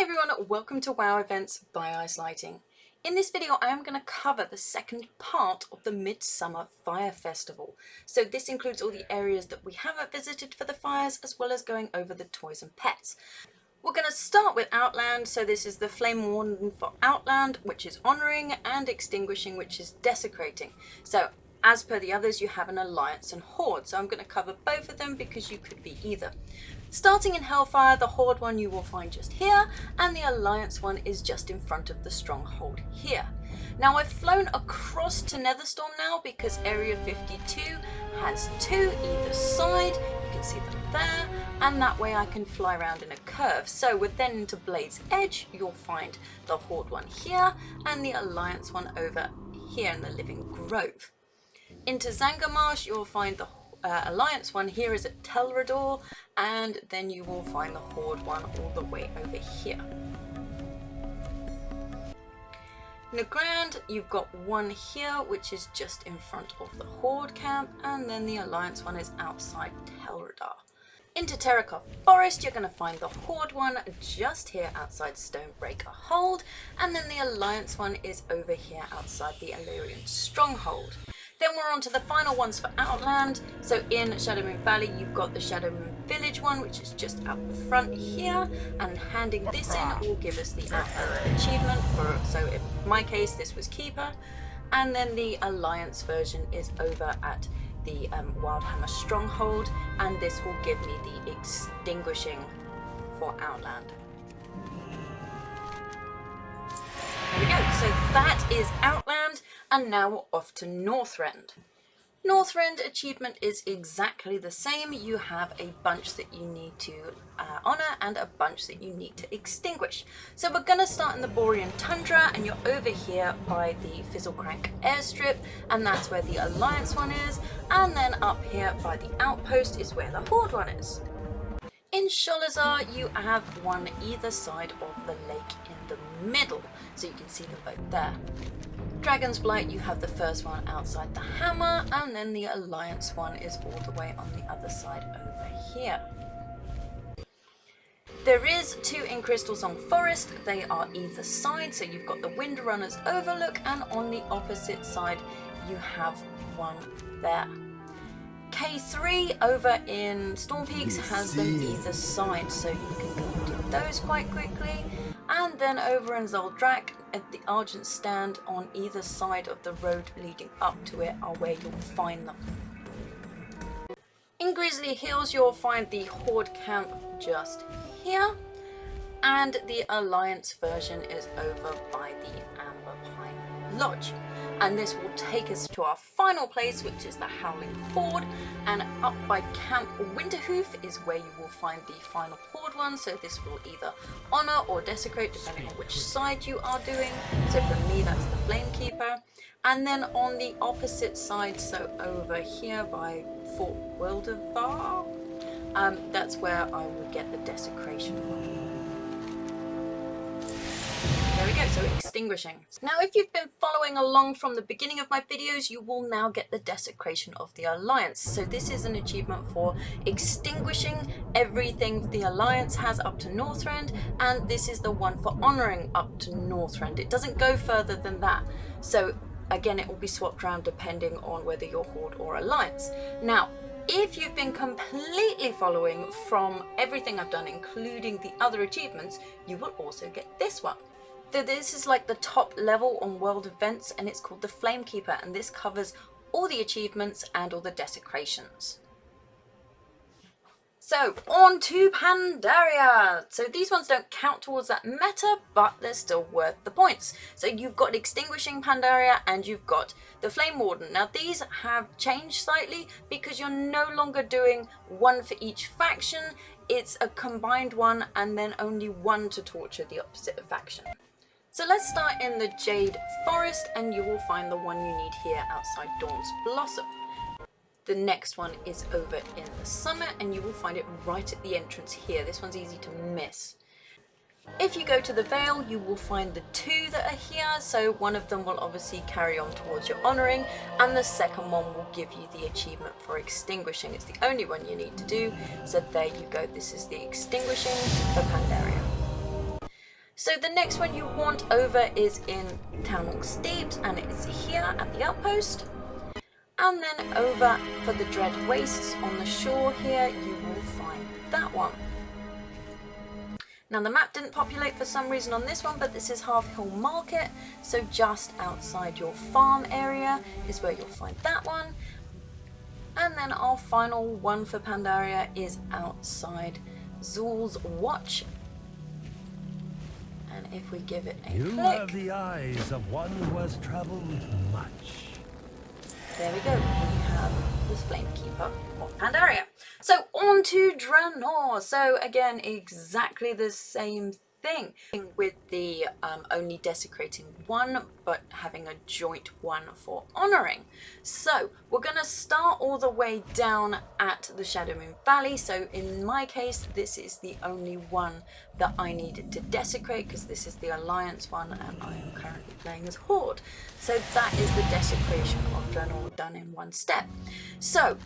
everyone, welcome to WoW Events by Ice Lighting. In this video I am going to cover the second part of the Midsummer Fire Festival. So this includes all the areas that we haven't visited for the fires, as well as going over the toys and pets. We're going to start with Outland, so this is the Flame Warden for Outland, which is honouring, and extinguishing, which is desecrating. So as per the others, you have an Alliance and Horde, so I'm going to cover both of them because you could be either. Starting in Hellfire, the Horde one you will find just here, and the Alliance one is just in front of the Stronghold here. Now I've flown across to Netherstorm now because Area 52 has two either side, you can see them there, and that way I can fly around in a curve. So we're then into Blade's Edge, you'll find the Horde one here, and the Alliance one over here in the Living Grove. Into Zangarmarsh, you'll find the Alliance one here is at Telrador, and then you will find the Horde one all the way over here. In the Grand, you've got one here, which is just in front of the Horde camp, and then the Alliance one is outside Telradar. Into Terracotta Forest, you're going to find the Horde one just here outside Stonebreaker Hold, and then the Alliance one is over here outside the Illyrian Stronghold. Then we're on to the final ones for Outland. So in Shadowmoon Valley, you've got the Shadowmoon Village one, which is just out the front here. And handing this in will give us the Outland achievement. So in my case, this was Keeper. And then the Alliance version is over at the Wildhammer Stronghold. And this will give me the extinguishing for Outland. There we go, so that is Outland, and now we're off to Northrend. Northrend achievement is exactly the same. You have a bunch that you need to honour and a bunch that you need to extinguish. So we're going to start in the Borean Tundra, and you're over here by the Fizzlecrank airstrip, and that's where the Alliance one is, and then up here by the outpost is where the Horde one is. In Sholazar, you have one either side of the lake in the middle, so you can see them both there. Dragon's Blight, you have the first one outside the Hammer, and then the Alliance one is all the way on the other side over here. There is two in Crystalsong Forest, they are either side, so you've got the Windrunner's Overlook, and on the opposite side you have one there. K3 over in Storm Peaks has them either side, so you can go and do those quite quickly. And then over in Zuldrak at the Argent Stand on either side of the road leading up to it are where you'll find them. In Grizzly Hills you'll find the Horde camp just here, and the Alliance version is over by the Amber Pine Lodge. And this will take us to our final place, which is the Howling Ford, and up by Camp Winterhoof is where you will find the final Horde one, so this will either honour or desecrate depending on which side you are doing. So for me that's the Flamekeeper. And then on the opposite side, so over here by Fort Wildervar, that's where I will get the desecration one. There we go, so extinguishing. Now if you've been following along from the beginning of my videos, you will now get the desecration of the Alliance. So this is an achievement for extinguishing everything the Alliance has up to Northrend, and this is the one for honouring up to Northrend. It doesn't go further than that. So again, it will be swapped around depending on whether you're Horde or Alliance. Now, if you've been completely following from everything I've done, including the other achievements, you will also get this one. So this is like the top level on world events, and it's called the Flamekeeper, and this covers all the achievements and all the desecrations. So on to Pandaria. So these ones don't count towards that meta, but they're still worth the points. So you've got Extinguishing Pandaria and you've got the Flame Warden. Now these have changed slightly because you're no longer doing one for each faction. It's a combined one and then only one to torture the opposite faction. So let's start in the Jade Forest, and you will find the one you need here outside Dawn's Blossom. The next one is over in the Summit, and you will find it right at the entrance here. This one's easy to miss. If you go to the Vale, you will find the two that are here, so one of them will obviously carry on towards your honouring, and the second one will give you the achievement for extinguishing. It's the only one you need to do, so there you go, this is the extinguishing for Pandaria. So the next one you want over is in Town Steeps, and it's here at the outpost. And then over for the Dread Wastes on the shore here, you will find that one. Now the map didn't populate for some reason on this one, but this is Half Hill Market, so just outside your farm area is where you'll find that one. And then our final one for Pandaria is outside Zul's Watch. And if we give it a You click, have the eyes of one who has traveled much. there we go, we have this Flamekeeper of Pandaria. So on to Draenor. So again, exactly the same thing with the only desecrating one, but having a joint one for honoring. So we're going to start all the way down at the Shadowmoon Valley. So in my case, this is the only one that I needed to desecrate, because this is the Alliance one and I am currently playing as Horde. So that is the desecration of Draenor done in one step. So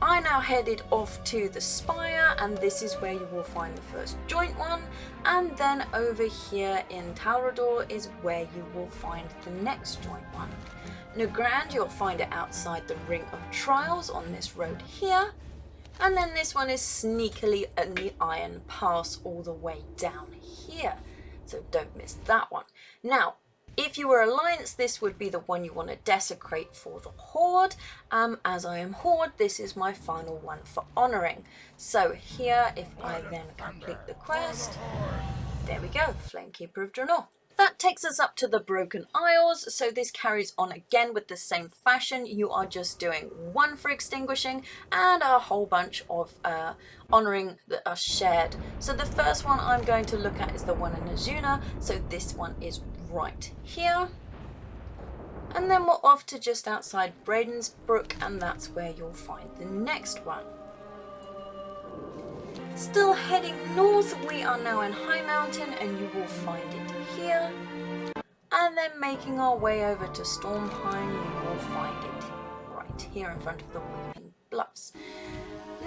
I now headed off to the Spire, and this is where you will find the first joint one, and then over here in Talrador is where you will find the next joint one. Nagrand, you'll find it outside the Ring of Trials on this road here, and then this one is sneakily in the Iron Pass all the way down here, so don't miss that one. Now, if you were Alliance, this would be the one you want to desecrate for the Horde. As I am Horde, this is my final one for honoring. So here, if I then complete the quest, there we go, Flamekeeper of Draenor. That takes us up to the Broken Isles, so this carries on again with the same fashion. You are just doing one for extinguishing and a whole bunch of honouring that are shared. So the first one I'm going to look at is the one in Azuna, so this one is right here. And then we're off to just outside Braden's Brook, and that's where you'll find the next one. Still heading north, we are now in High Mountain, and you will find it here. And then making our way over to Stormheim, you will find it right here in front of the Weeping Bluffs.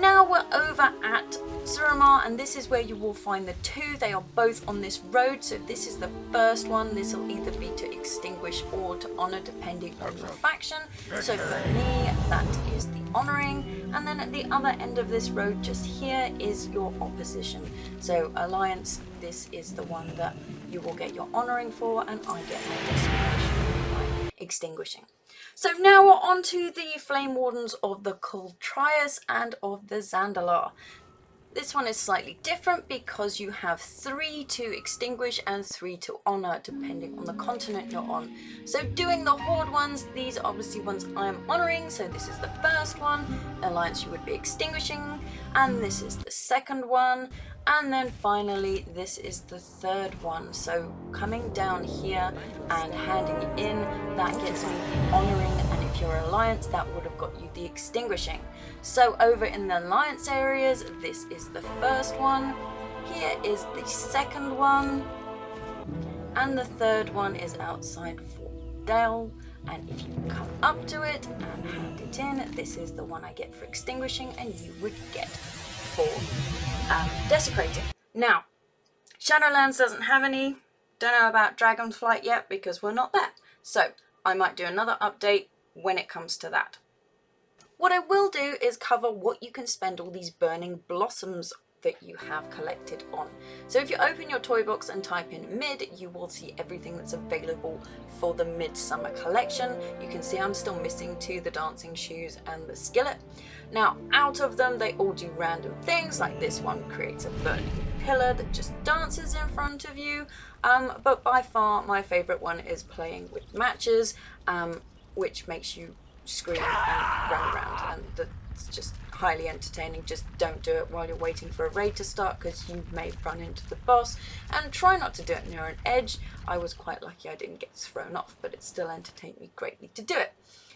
Now we're over at Suramar, and this is where you will find the two. They are both on this road, so this is the first one. This will either be to extinguish or to honour, depending on your faction. So for me, that is the honouring. And then at the other end of this road, just here, is your opposition. So Alliance, this is the one that you will get your honouring for, and I get my desecration, my extinguishing. So now we're on to the Flame Wardens of the Coltrias and of the Zandalar. This one is slightly different because you have 3 to extinguish and 3 to honour, depending on the continent you're on. So doing the Horde ones, these are obviously ones I'm honouring, so this is the first one. Alliance you would be extinguishing, and this is the second one. And then finally, this is the third one. So coming down here and handing it in, that gets me the honouring, and if you're Alliance, that would have got you the extinguishing. So over in the Alliance areas, this is the first one, here is the second one, and the third one is outside Fort Dale. And if you come up to it and hand it in, this is the one I get for extinguishing, and you would get for desecrating. Now, Shadowlands doesn't have any. Don't know about Dragonflight yet because we're not there. So I might do another update when it comes to that. What I will do is cover what you can spend all these burning blossoms that you have collected on. So if you open your toy box and type in mid, you will see everything that's available for the Midsummer collection. You can see I'm still missing 2, the dancing shoes and the skillet. Now out of them, they all do random things, like this one creates a burning pillar that just dances in front of you. But by far my favorite one is playing with matches, which makes you scream and run around, and that's just highly entertaining. Just don't do it while you're waiting for a raid to start, because you may run into the boss, and try not to do it near an edge. I was quite lucky I didn't get thrown off, but it still entertained me greatly to do it.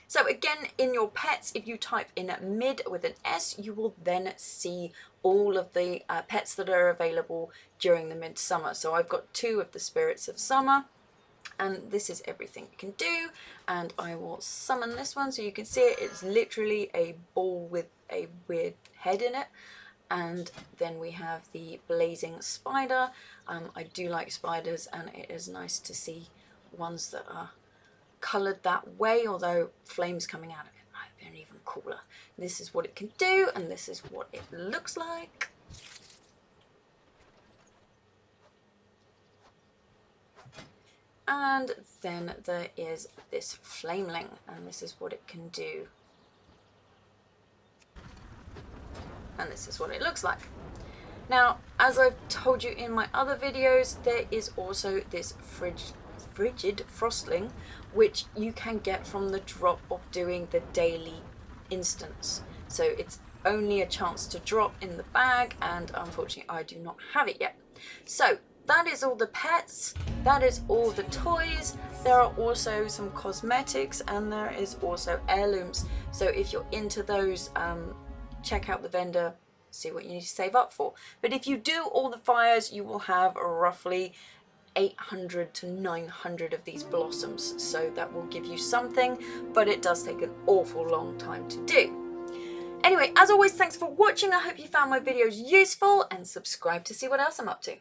So again, in your pets, if you type in mid with an S, you will then see all of the pets that are available during the Midsummer. So I've got 2 of the Spirits of Summer, and this is everything you can do. And I will summon this one so you can see it. It's literally a ball with a weird head in it. And then we have the blazing spider. I do like spiders, and it is nice to see ones that are coloured that way, although flames coming out of it might have been even cooler. This is what it can do, and this is what it looks like. And then there is this flameling, and this is what it can do. And this is what it looks like. Now, as I've told you in my other videos, there is also this frigid frostling, which you can get from the drop of doing the daily instance. So it's only a chance to drop in the bag, and unfortunately I do not have it yet. So that is all the pets, that is all the toys. There are also some cosmetics, and there is also heirlooms. So if you're into those, check out the vendor, see what you need to save up for. But if you do all the fires, you will have roughly 800 to 900 of these blossoms, so that will give you something, but it does take an awful long time to do. Anyway, as always, thanks for watching. I hope you found my videos useful, and subscribe to see what else I'm up to.